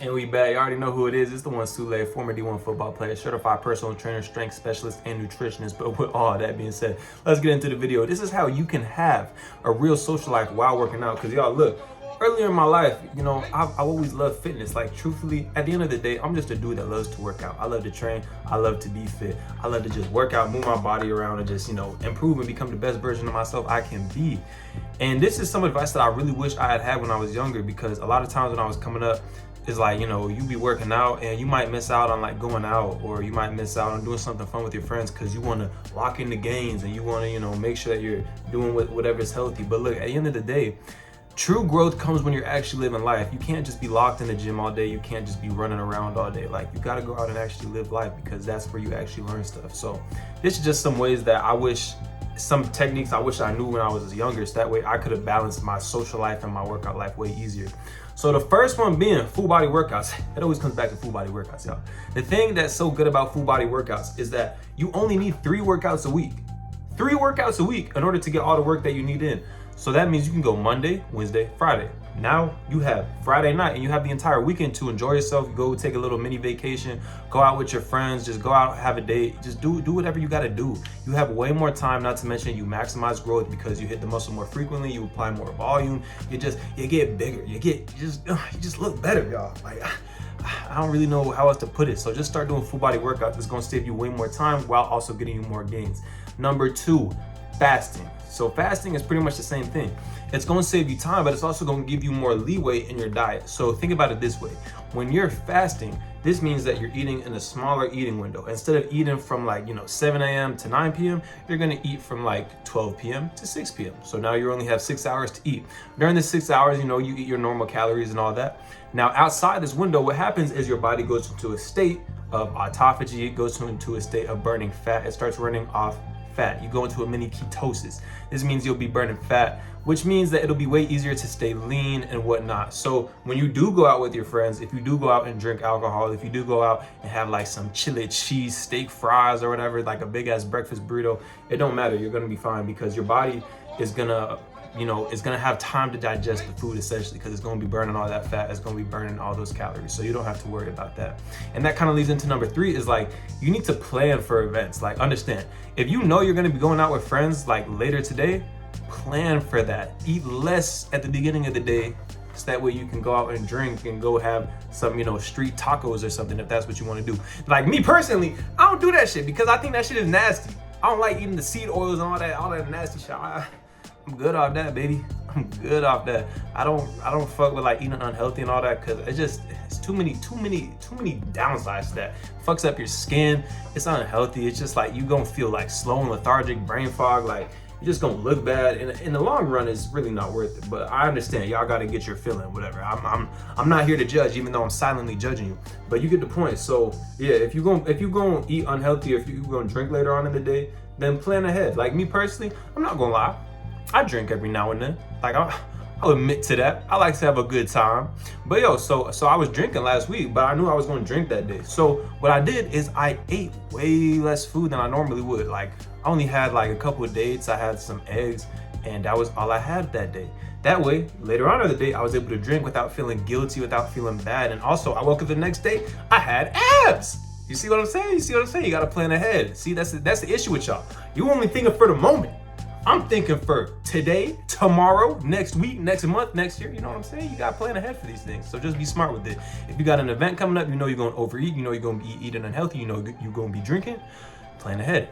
And we back. You already know who it is. It's the one Sule, former D1 football player, certified personal trainer, strength specialist, and nutritionist. But with all that being said, let's get into the video. This is how you can have a real social life while working out. Because y'all, look, earlier in my life, you know, I've always loved fitness. Like, truthfully, at the end of the day, I'm just a dude that loves to work out. I love to train. I love to be fit. I love to just work out, move my body around, and just, you know, improve and become the best version of myself I can be. And this is some advice that I really wish I had had when I was younger, because a lot of times when I was coming up, it's like, you know, you be working out and you might miss out on like going out, or you might miss out on doing something fun with your friends because you want to lock in the gains and you want to, you know, make sure that you're doing whatever's healthy. But look, at the end of the day, true growth comes when you're actually living life. You can't just be locked in the gym all day. You can't just be running around all day. Like, you got to go out and actually live life, because that's where you actually learn stuff. So this is just some ways that I wish, some techniques I wish I knew when I was younger, so that way I could have balanced my social life and my workout life way easier. So the first one being full body workouts. It always comes back to full body workouts, y'all. The thing that's so good about full body workouts is that you only need 3 workouts a week. 3 workouts a week in order to get all the work that you need in. So that means you can go Monday, Wednesday, Friday. Now you have Friday night and you have the entire weekend to enjoy yourself. You go take a little mini vacation, go out with your friends, just go out, have a date, just do whatever you gotta do. You have way more time, not to mention you maximize growth because you hit the muscle more frequently, you apply more volume, you get bigger, you just look better, y'all. Like, I don't really know how else to put it. So just start doing full body workouts. It's gonna save you way more time while also getting you more gains. Number 2, fasting. So fasting is pretty much the same thing. It's going to save you time, but it's also going to give you more leeway in your diet. So think about it this way. When you're fasting, this means that you're eating in a smaller eating window. Instead of eating from like, you know, 7 a.m. to 9 p.m., you're going to eat from like 12 p.m. to 6 p.m. So now you only have 6 hours to eat. During the 6 hours, you know, you eat your normal calories and all that. Now, outside this window, what happens is your body goes into a state of autophagy. It goes into a state of burning fat. It starts running off fat. You go into a mini ketosis. This means you'll be burning fat, which means that it'll be way easier to stay lean and whatnot. So when you do go out with your friends, if you do go out and drink alcohol, if you do go out and have like some chili cheese steak fries or whatever, like a big ass breakfast burrito, it don't matter. You're gonna be fine, because your body is gonna, you know, it's gonna have time to digest the food, essentially, because it's gonna be burning all that fat. It's gonna be burning all those calories. So you don't have to worry about that. And that kind of leads into number 3, is like, you need to plan for events. Like, understand, if you know you're gonna be going out with friends like later today, plan for that. Eat less at the beginning of the day, so that way you can go out and drink and go have some, you know, street tacos or something, if that's what you want to do. Like me personally, I don't do that shit because I think that shit is nasty. I don't like eating the seed oils and all that nasty shit. I'm good off that, baby. I'm good off that. I don't fuck with like eating unhealthy and all that, because it's too many downsides to that. Fucks up your skin. It's unhealthy. It's just like you gonna feel like slow and lethargic, brain fog. Like, you're just gonna look bad. In the long run, it's really not worth it. But I understand, y'all gotta get your feeling, whatever. I'm not here to judge, even though I'm silently judging you. But you get the point. So yeah, if you gonna eat unhealthy, or if you gonna drink later on in the day, then plan ahead. Like me personally, I'm not gonna lie, I drink every now and then. Like, I'll admit to that. I like to have a good time. But yo, so I was drinking last week, but I knew I was gonna drink that day. So what I did is I ate way less food than I normally would. Like, I only had like a couple of dates. I had some eggs, and that was all I had that day. That way, later on in the day, I was able to drink without feeling guilty, without feeling bad. And also, I woke up the next day, I had abs. You see what I'm saying? You gotta plan ahead. See, that's the issue with y'all. You only thinking for the moment. I'm thinking for today, tomorrow, next week, next month, next year. You know what I'm saying? You gotta plan ahead for these things. So just be smart with it. If you got an event coming up, you know you're gonna overeat, you know you're gonna be eating unhealthy, you know you're gonna be drinking, plan ahead.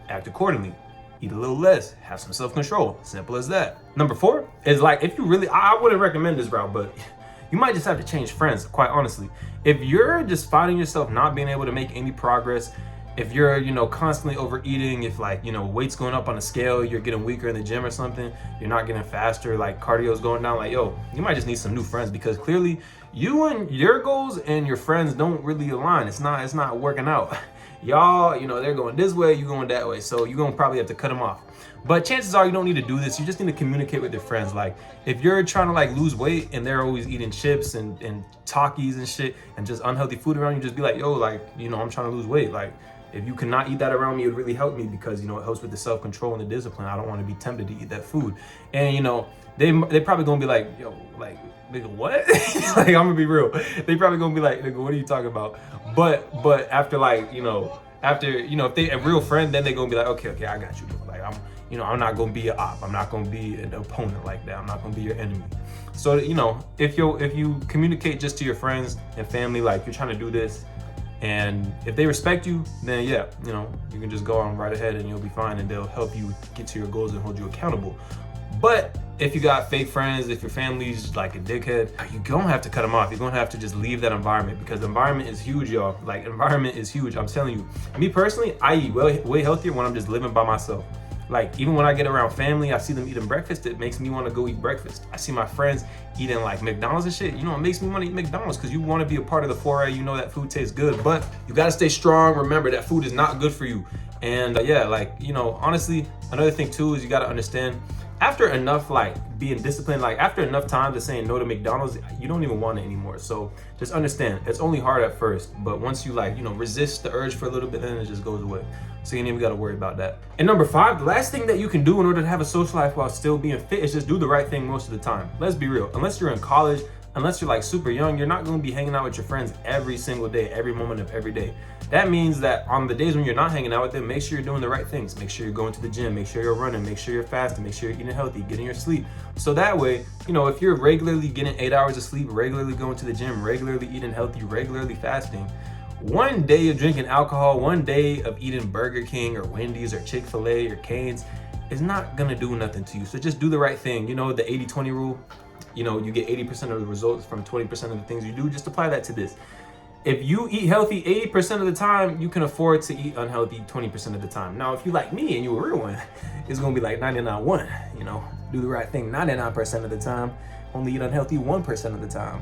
Act accordingly. Eat a little less. Have some self-control. Simple as that. Number 4 is like, if you really, I wouldn't recommend this route, but you might just have to change friends, quite honestly. If you're just finding yourself not being able to make any progress, if you're, you know, constantly overeating, if like, you know, weight's going up on a scale, you're getting weaker in the gym or something, you're not getting faster, like cardio's going down, like, yo, you might just need some new friends, because clearly you and your goals and your friends don't really align. It's not working out. Y'all, you know, they're going this way, you're going that way. So you're gonna probably have to cut them off. But chances are you don't need to do this. You just need to communicate with your friends. Like, if you're trying to like lose weight and they're always eating chips and Takis and shit and just unhealthy food around you, just be like, yo, like, you know, I'm trying to lose weight. Like, if you cannot eat that around me, it would really help me because, you know, it helps with the self-control and the discipline. I don't want to be tempted to eat that food. And, you know, they probably gonna be like, yo, like, nigga, what? Like, I'm gonna be real. They probably gonna be like, nigga, what are you talking about? But after, like, you know, if they a real friend, then they gonna be like, okay, I got you. Like, I'm not gonna be an op. I'm not gonna be an opponent like that. I'm not gonna be your enemy. So, you know, if you communicate just to your friends and family, like, you're trying to do this, and if they respect you, then yeah, you know, you can just go on right ahead and you'll be fine, and they'll help you get to your goals and hold you accountable. But if you got fake friends, if your family's like a dickhead, you're gonna have to cut them off. You're gonna have to just leave that environment, because the environment is huge, y'all. Like, environment is huge. I'm telling you. Me personally, I eat way healthier when I'm just living by myself. Like, even when I get around family, I see them eating breakfast, it makes me want to go eat breakfast. I see my friends eating like McDonald's and shit, you know, it makes me want to eat McDonald's, because you want to be a part of the foray. You know that food tastes good, but you got to stay strong. Remember that food is not good for you. And yeah, like, you know, honestly, another thing too is you got to understand, after enough, like, being disciplined, like, after enough time to saying no to McDonald's, you don't even want it anymore. So just understand, it's only hard at first, but once you, like, you know, resist the urge for a little bit, then it just goes away. So you ain't even got to worry about that. And number 5, the last thing that you can do in order to have a social life while still being fit is just do the right thing most of the time. Let's be real. Unless you're in college, unless you're like super young, you're not going to be hanging out with your friends every single day, every moment of every day. That means that on the days when you're not hanging out with them, make sure you're doing the right things. Make sure you're going to the gym, make sure you're running, make sure you're fasting, make sure you're eating healthy, getting your sleep. So that way, you know, if you're regularly getting 8 hours of sleep, regularly going to the gym, regularly eating healthy, regularly fasting, one day of drinking alcohol, one day of eating Burger King or Wendy's or Chick-fil-A or Cane's is not gonna do nothing to you. So just do the right thing. You know, the 80-20 rule, you know, you get 80% of the results from 20% of the things you do. Just apply that to this. If you eat healthy 80% of the time, you can afford to eat unhealthy 20% of the time. Now, if you like me and you a real one, it's gonna be like 99-1, you know, do the right thing 99% of the time, only eat unhealthy 1% of the time.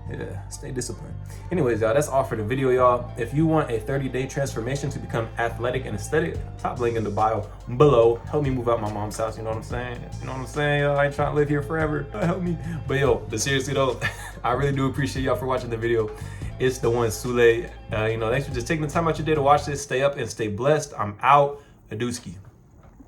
Yeah, stay disciplined. Anyways, y'all, that's all for the video, y'all. If you want a 30-day transformation to become athletic and aesthetic, top link in the bio below. Help me move out my mom's house, you know what I'm saying? You know what I'm saying, y'all? I ain't trying to live here forever. Help me. But yo, but seriously though, I really do appreciate y'all for watching the video. It's the one, Sule. You know, thanks for just taking the time out your day to watch this. Stay up and stay blessed. I'm out. Adooski.